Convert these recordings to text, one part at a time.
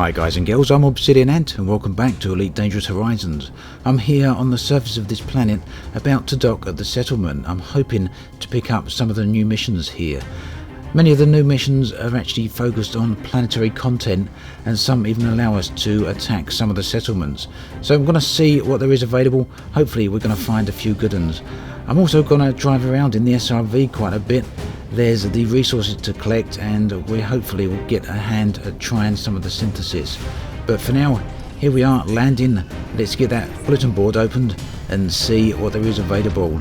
Hi guys and girls, I'm Obsidian Ant and welcome back to Elite Dangerous Horizons. I'm here on the surface of this planet about to dock at the settlement. I'm hoping to pick up some of the new missions here. Many of the new missions are actually focused on planetary content, and some even allow us to attack some of the settlements. So I'm going to see what there is available. Hopefully we're going to find a few good ones. I'm also going to drive around in the SRV quite a bit. There's the resources to collect, and we hopefully will get a hand at trying some of the synthesis. But for now, here we are landing. Let's get that bulletin board opened and see what there is available.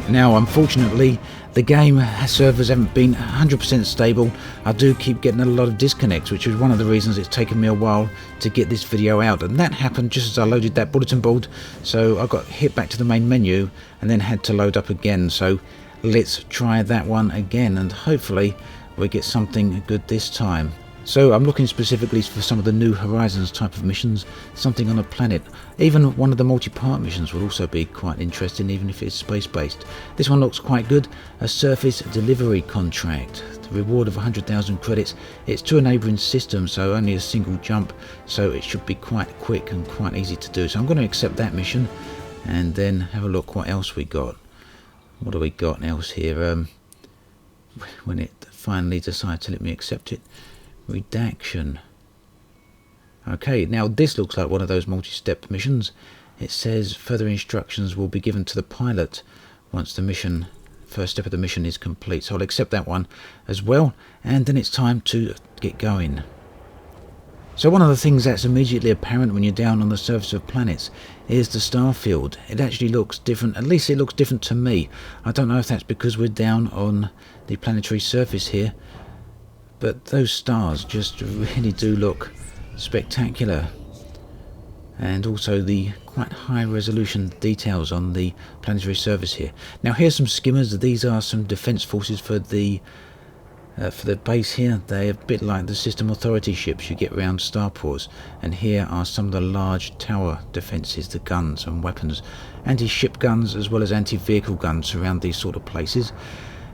Now, unfortunately, the game servers haven't been 100% stable. I do keep getting a lot of disconnects, which is one of the reasons it's taken me a while to get this video out. And that happened just as I loaded that bulletin board. So I got hit back to the main menu and then had to load up again. So let's try that one again and hopefully we get something good this time. So I'm looking specifically for some of the new Horizons type of missions, something on a planet. Even one of the multi-part missions will also be quite interesting, even if it's space-based. This one looks quite good, a surface delivery contract. The reward of 100,000 credits. It's to a neighbouring system, so only a single jump, so it should be quite quick and quite easy to do. So I'm going to accept that mission and then have a look what else we got. What do we got else here? When it finally decides to let me accept it. Redaction. Okay, now this looks like one of those multi-step missions. It says further instructions will be given to the pilot once the first step of the mission is complete. So I'll accept that one as well, and then it's time to get going. So one of the things that's immediately apparent when you're down on the surface of planets is the star field. It actually looks different, at least it looks different to me. I don't know if that's because we're down on the planetary surface here, but those stars just really do look spectacular. And also the quite high resolution details on the planetary surface here. Now here's some skimmers. These are some defense forces for the base here. They're a bit like the system authority ships you get around starports. And here are some of the large tower defences, the guns and weapons. Anti-ship guns as well as anti-vehicle guns around these sort of places.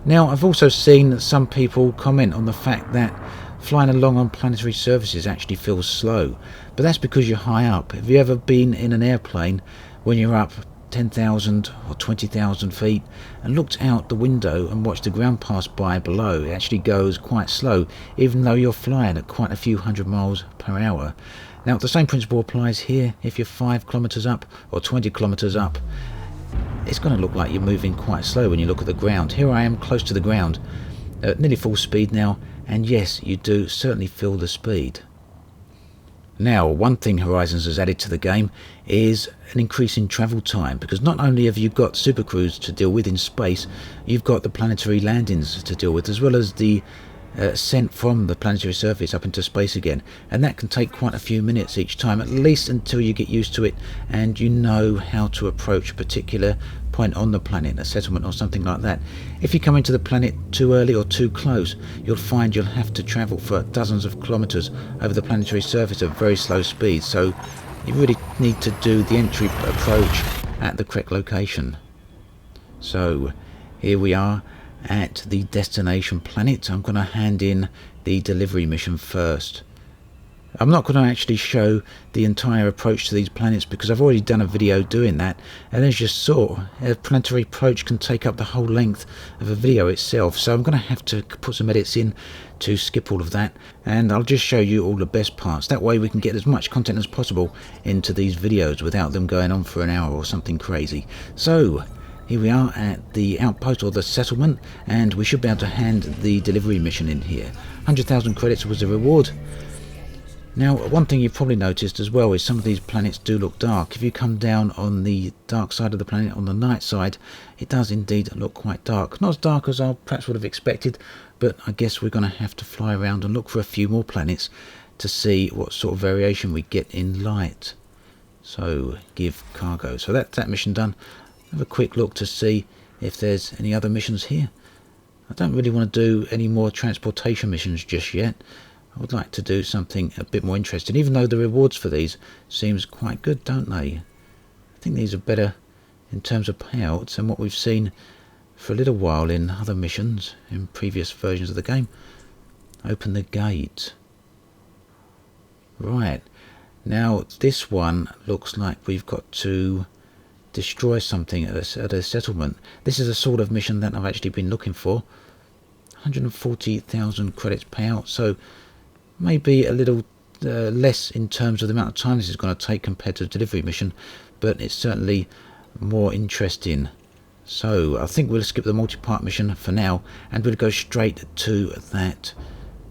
Now, I've also seen some people comment on the fact that flying along on planetary surfaces actually feels slow, but that's because you're high up. Have you ever been in an airplane when you're up 10,000 or 20,000 feet and looked out the window and watched the ground pass by below? It actually goes quite slow, even though you're flying at quite a few hundred miles per hour. Now, the same principle applies here. If you're 5 kilometers up or 20 kilometers up, it's going to look like you're moving quite slow when you look at the ground. Here I am close to the ground at nearly full speed now, and yes, you do certainly feel the speed. Now, one thing Horizons has added to the game is an increase in travel time, because not only have you got supercruise to deal with in space, you've got the planetary landings to deal with, as well as the ascent from the planetary surface up into space again, and that can take quite a few minutes each time, at least until you get used to it and you know how to approach a particular point on the planet, a settlement or something like that. If you come into the planet too early or too close, you'll find you'll have to travel for dozens of kilometers over the planetary surface at very slow speed, so you really need to do the entry approach at the correct location. So here we are at the destination planet. I'm going to hand in the delivery mission first. I'm not going to actually show the entire approach to these planets because I've already done a video doing that, and as you saw, a planetary approach can take up the whole length of a video itself, so I'm going to have to put some edits in to skip all of that, and I'll just show you all the best parts. That way we can get as much content as possible into these videos without them going on for an hour or something crazy. So here we are at the outpost or the settlement, and we should be able to hand the delivery mission in here. 100,000 credits was the reward. Now, one thing you've probably noticed as well is some of these planets do look dark. If you come down on the dark side of the planet, on the night side, it does indeed look quite dark. Not as dark as I perhaps would have expected, but I guess we're going to have to fly around and look for a few more planets to see what sort of variation we get in light. So, give cargo. So that's that mission done. Have a quick look to see if there's any other missions here. I don't really want to do any more transportation missions just yet. I would like to do something a bit more interesting, even though the rewards for these seems quite good, don't they? I think these are better in terms of payouts than what we've seen for a little while in other missions in previous versions of the game. Open the gate. Right, now this one looks like we've got to destroy something at a settlement. This is a sort of mission that I've actually been looking for. 140,000 credits payout, so maybe a little less in terms of the amount of time this is going to take compared to the delivery mission, but it's certainly more interesting. So I think we'll skip the multi-part mission for now, and we'll go straight to that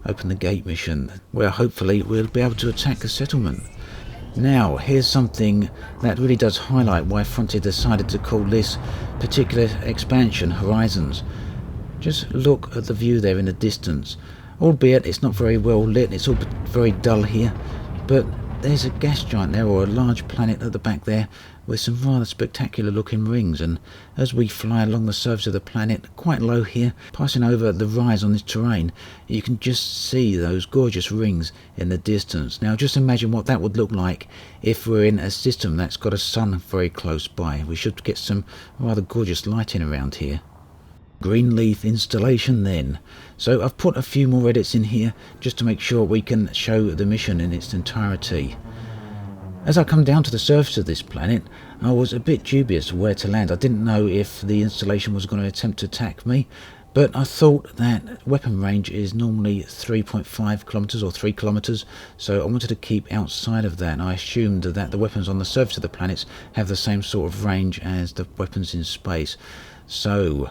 open the gate mission, where hopefully we'll be able to attack the settlement. Now, here's something that really does highlight why Frontier decided to call this particular expansion Horizons. Just look at the view there in the distance. Albeit it's not very well lit, it's all very dull here, but there's a gas giant there, or a large planet at the back there, with some rather spectacular looking rings, and as we fly along the surface of the planet, quite low here, passing over the rise on this terrain, you can just see those gorgeous rings in the distance. Now just imagine what that would look like if we're in a system that's got a sun very close by. We should get some rather gorgeous lighting around here. Greenleaf installation then. So I've put a few more edits in here just to make sure we can show the mission in its entirety. As I come down to the surface of this planet, I was a bit dubious where to land. I didn't know if the installation was going to attempt to attack me, but I thought that weapon range is normally 3.5 kilometers or 3 kilometers, so I wanted to keep outside of that, and I assumed that the weapons on the surface of the planets have the same sort of range as the weapons in space. So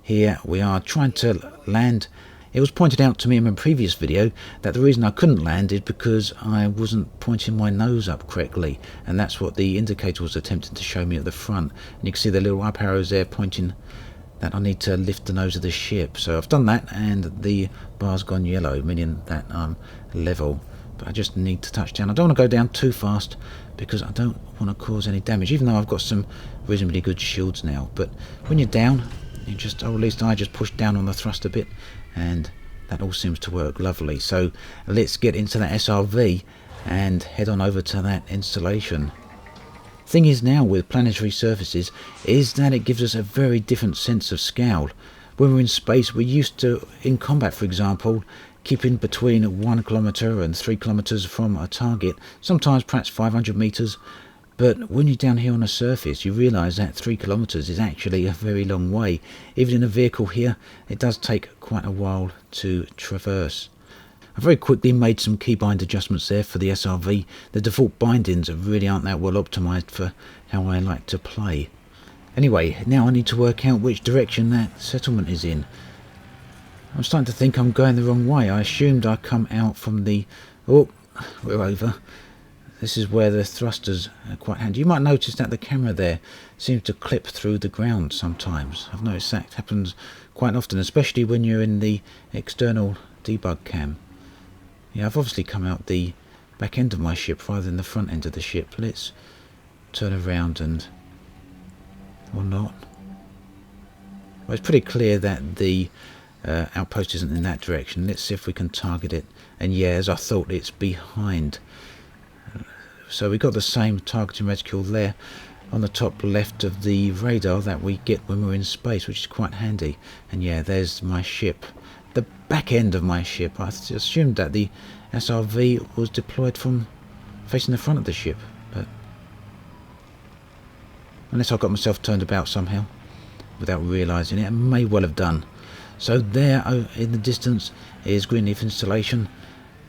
here we are trying to land. It was pointed out to me in my previous video that the reason I couldn't land is because I wasn't pointing my nose up correctly, and that's what the indicator was attempting to show me at the front. And you can see the little up arrows there pointing that I need to lift the nose of the ship. So I've done that, and the bar's gone yellow, meaning that I'm level. But I just need to touch down. I don't want to go down too fast because I don't want to cause any damage, even though I've got some reasonably good shields now. But when you're down, you just, or at least I just push down on the thrust a bit, and that all seems to work lovely. So let's get into that SRV and head on over to that installation. Thing is now with planetary surfaces is that it gives us a very different sense of scale. When we're in space, we're used to, in combat for example, keeping between 1 kilometer and 3 kilometers from a target, sometimes perhaps 500 meters. But when you're down here on the surface, you realise that 3 kilometers is actually a very long way. Even in a vehicle here, it does take quite a while to traverse. I very quickly made some keybind adjustments there for the SRV. The default bindings really aren't that well optimised for how I like to play. Anyway, now I need to work out which direction that settlement is in. I'm starting to think I'm going the wrong way. I assumed I'd come out from the... Oh, we're over. This is where the thrusters are quite handy. You might notice that the camera there seems to clip through the ground sometimes. I've noticed that happens quite often, especially when you're in the external debug cam. Yeah, I've obviously come out the back end of my ship rather than the front end of the ship. Let's turn around and... or not. Well, it's pretty clear that the outpost isn't in that direction. Let's see if we can target it. And yeah, as I thought, it's behind. So we've got the same targeting reticule there on the top left of the radar that we get when we're in space, which is quite handy. And yeah, there's my ship, the back end of my ship. I assumed that the SRV was deployed from facing the front of the ship, but unless I got myself turned about somehow without realising it, I may well have done. So there in the distance is Greenleaf installation.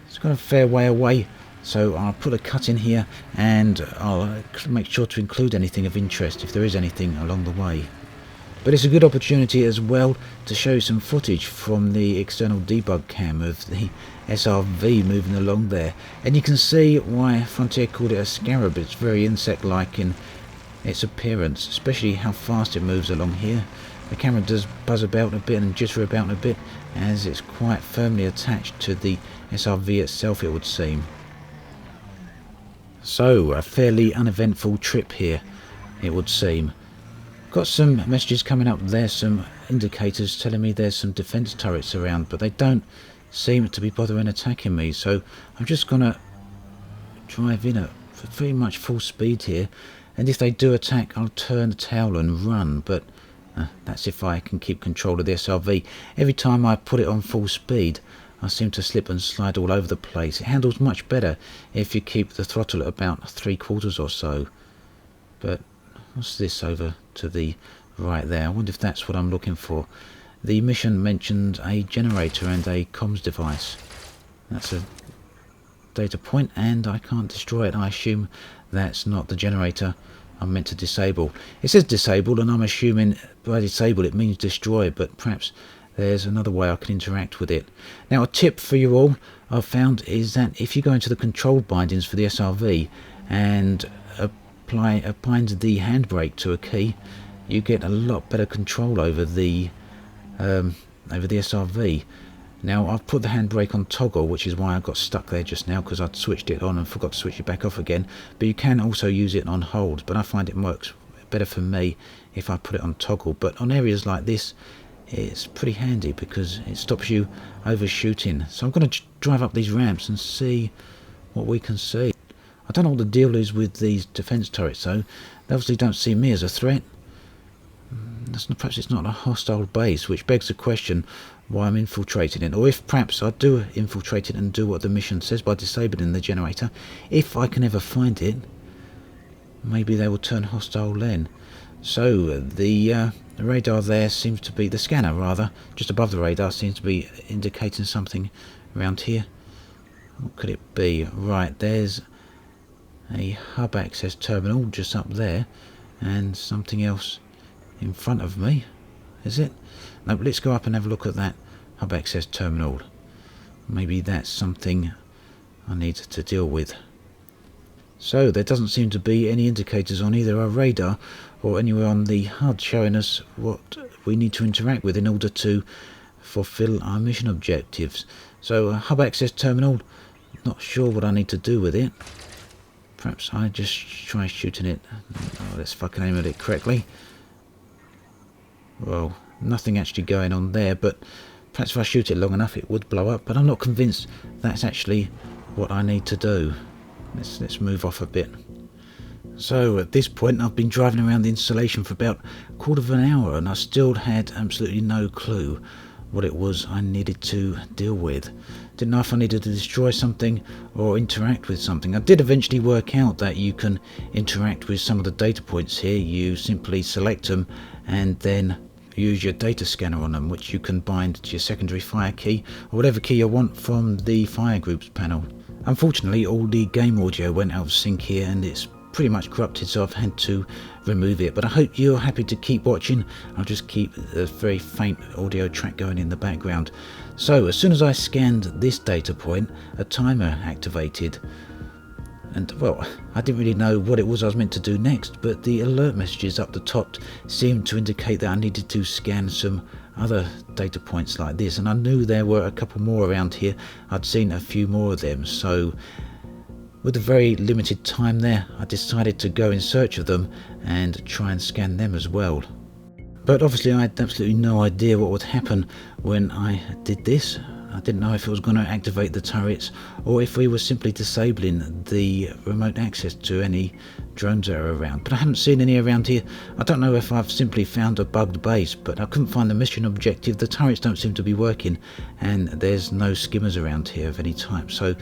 It's got a fair way away. So I'll put a cut in here, and I'll make sure to include anything of interest if there is anything along the way. But it's a good opportunity as well to show you some footage from the external debug cam of the SRV moving along there. And you can see why Frontier called it a scarab. It's very insect-like in its appearance, especially how fast it moves along here. The camera does buzz about a bit and jitter about a bit, as it's quite firmly attached to the SRV itself, it would seem. So, a fairly uneventful trip here, it would seem. Got some messages coming up there, some indicators telling me there's some defence turrets around, but they don't seem to be bothering attacking me, so I'm just going to drive in at pretty much full speed here, and if they do attack, I'll turn the tail and run, but that's if I can keep control of the SRV. Every time I put it on full speed, I seem to slip and slide all over the place. It handles much better if you keep the throttle at about 3/4 or so. But what's this over to the right there? I wonder if that's what I'm looking for. The mission mentioned a generator and a comms device. That's a data point, and I can't destroy it. I assume that's not the generator I'm meant to disable. It says disable, and I'm assuming by disable it means destroy, but perhaps there's another way I can interact with it. Now, a tip for you all I've found is that if you go into the control bindings for the SRV and bind the handbrake to a key, you get a lot better control over the SRV. Now, I've put the handbrake on toggle, which is why I got stuck there just now, because I'd switched it on and forgot to switch it back off again. But you can also use it on hold, but I find it works better for me if I put it on toggle. But on areas like this, it's pretty handy because it stops you overshooting. So I'm going to drive up these ramps and see what we can see. I don't know what the deal is with these defence turrets, though. They obviously don't see me as a threat. Perhaps it's not a hostile base, which begs the question why I'm infiltrating it, or if perhaps I do infiltrate it and do what the mission says by disabling the generator. If I can ever find it, maybe they will turn hostile then. So the radar there seems to be, the scanner rather, just above the radar seems to be indicating something around here. What could it be? Right, there's a hub access terminal just up there, and something else in front of me. Is it? No, let's go up and have a look at that hub access terminal. Maybe that's something I need to deal with. So there doesn't seem to be any indicators on either our radar or anywhere on the HUD showing us what we need to interact with in order to fulfill our mission objectives. So a hub access terminal, not sure what I need to do with it. Perhaps I just try shooting it. Oh, let's fucking aim at it correctly. Well, nothing actually going on there, but perhaps if I shoot it long enough it would blow up, but I'm not convinced that's actually what I need to do. Let's move off a bit. So at this point I've been driving around the installation for about a quarter of an hour, and I still had absolutely no clue what it was I needed to deal with. Didn't know if I needed to destroy something or interact with something. I did eventually work out that you can interact with some of the data points here. You simply select them and then use your data scanner on them, which you can bind to your secondary fire key or whatever key you want from the fire groups panel. Unfortunately, all the game audio went out of sync here and it's pretty much corrupted, so I've had to remove it. But I hope you're happy to keep watching. I'll just keep a very faint audio track going in the background. So as soon as I scanned this data point, a timer activated. And well, I didn't really know what it was I was meant to do next, but the alert messages up the top seemed to indicate that I needed to scan some other data points like this, and I knew there were a couple more around here. I'd seen a few more of them, so with a very limited time there, I decided to go in search of them and try and scan them as well. But obviously I had absolutely no idea what would happen when I did this. I didn't know if it was going to activate the turrets or if we were simply disabling the remote access to any drones that are around. But I haven't seen any around here. I don't know if I've simply found a bugged base, but I couldn't find the mission objective. The turrets don't seem to be working, and there's no skimmers around here of any type. So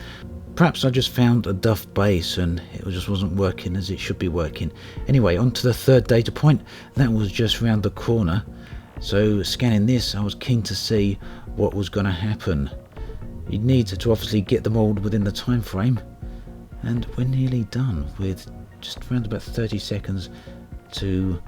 perhaps I just found a duff base and it just wasn't working as it should be working. Anyway, on to the third data point. That was just round the corner. So scanning this, I was keen to see what was going to happen. You'd need to obviously get them all within the time frame, and we're nearly done with just around about 30 seconds to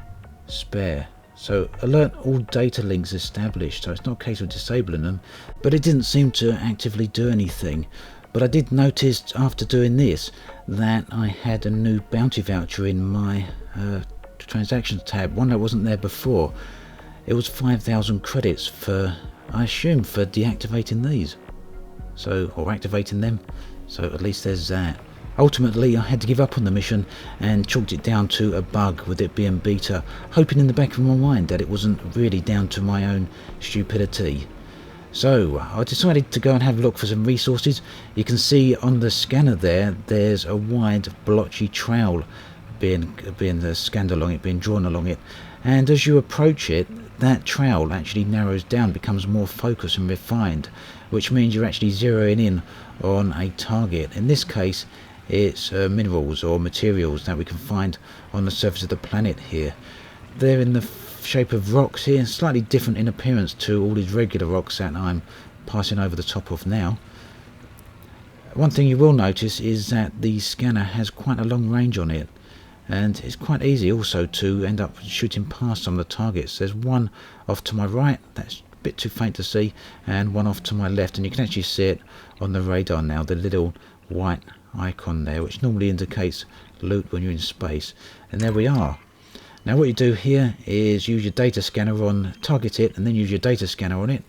spare. So alert all data links established, so it's not a case of disabling them, but it didn't seem to actively do anything. But I did notice after doing this that I had a new bounty voucher in my transactions tab, one that wasn't there before. It was 5,000 credits for, I assume, for deactivating these, so, or activating them. So at least there's that. Ultimately I had to give up on the mission and chalked it down to a bug with it being beta, hoping in the back of my mind that it wasn't really down to my own stupidity. So I decided to go and have a look for some resources. You can see on the scanner there's a wide blotchy trail being scanned along it, being drawn along it, and as you approach it, that trail actually narrows down, becomes more focused and refined, which means you're actually zeroing in on a target. In this case it's minerals or materials that we can find on the surface of the planet here. They're in the shape of rocks here, slightly different in appearance to all these regular rocks that I'm passing over the top of now. One thing you will notice is that the scanner has quite a long range on it, and it's quite easy also to end up shooting past some of the targets. There's one off to my right, that's a bit too faint to see, and one off to my left, and you can actually see it on the radar now, the little white icon there, which normally indicates loot when you're in space. And there we are. Now what you do here is use your data scanner on, target it, and then use your data scanner on it,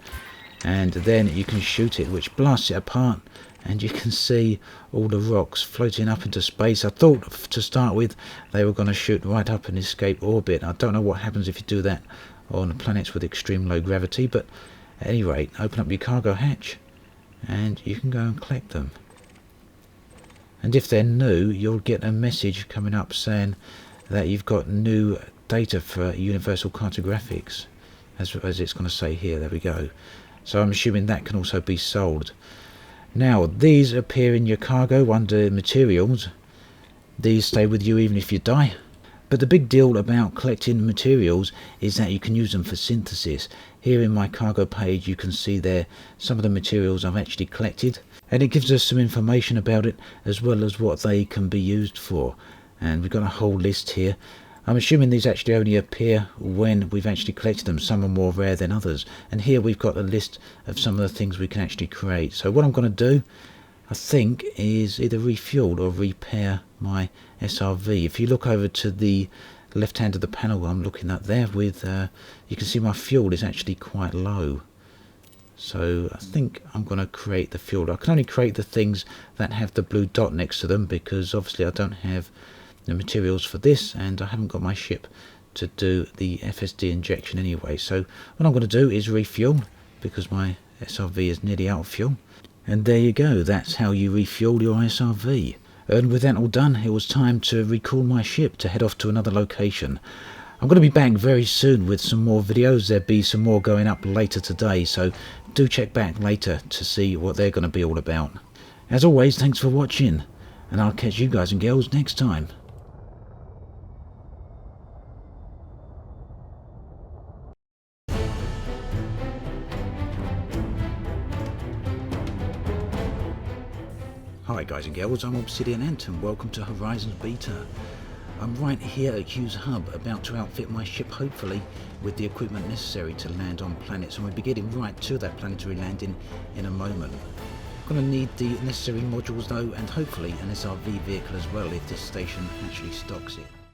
and then you can shoot it, which blasts it apart, and you can see all the rocks floating up into space. I thought to start with they were going to shoot right up and escape orbit. I don't know what happens if you do that on planets with extreme low gravity, but at any rate, open up your cargo hatch and you can go and collect them. And if they're new, you'll get a message coming up saying that you've got new data for universal cartographics, as it's going to say here. There we go. So I'm assuming that can also be sold. Now these appear in your cargo under materials. These stay with you even if you die. But the big deal about collecting materials is that you can use them for synthesis. Here in my cargo page you can see there some of the materials I've actually collected, and it gives us some information about it as well as what they can be used for. And we've got a whole list here. I'm assuming these actually only appear when we've actually collected them. Some are more rare than others. And here we've got a list of some of the things we can actually create. So what I'm going to do, I think, is either refuel or repair my SRV. If you look over to the left hand of the panel I'm looking at there, with you can see my fuel is actually quite low. So I think I'm going to create the fuel. I can only create the things that have the blue dot next to them, because obviously I don't have the materials for this, and I haven't got my ship to do the FSD injection anyway. So what I'm going to do is refuel, because my SRV is nearly out of fuel. And there you go, that's how you refuel your SRV. And with that all done, it was time to recall my ship to head off to another location. I'm going to be back very soon with some more videos. There'll be some more going up later today, so do check back later to see what they're going to be all about. As always, thanks for watching, and I'll catch you guys and girls next time. Hi guys and girls, I'm Obsidian Ant and welcome to Horizons Beta. I'm right here at Hughes Hub, about to outfit my ship hopefully with the equipment necessary to land on planets, and we'll be getting right to that planetary landing in a moment. I'm going to need the necessary modules though, and hopefully an SRV vehicle as well if this station actually stocks it.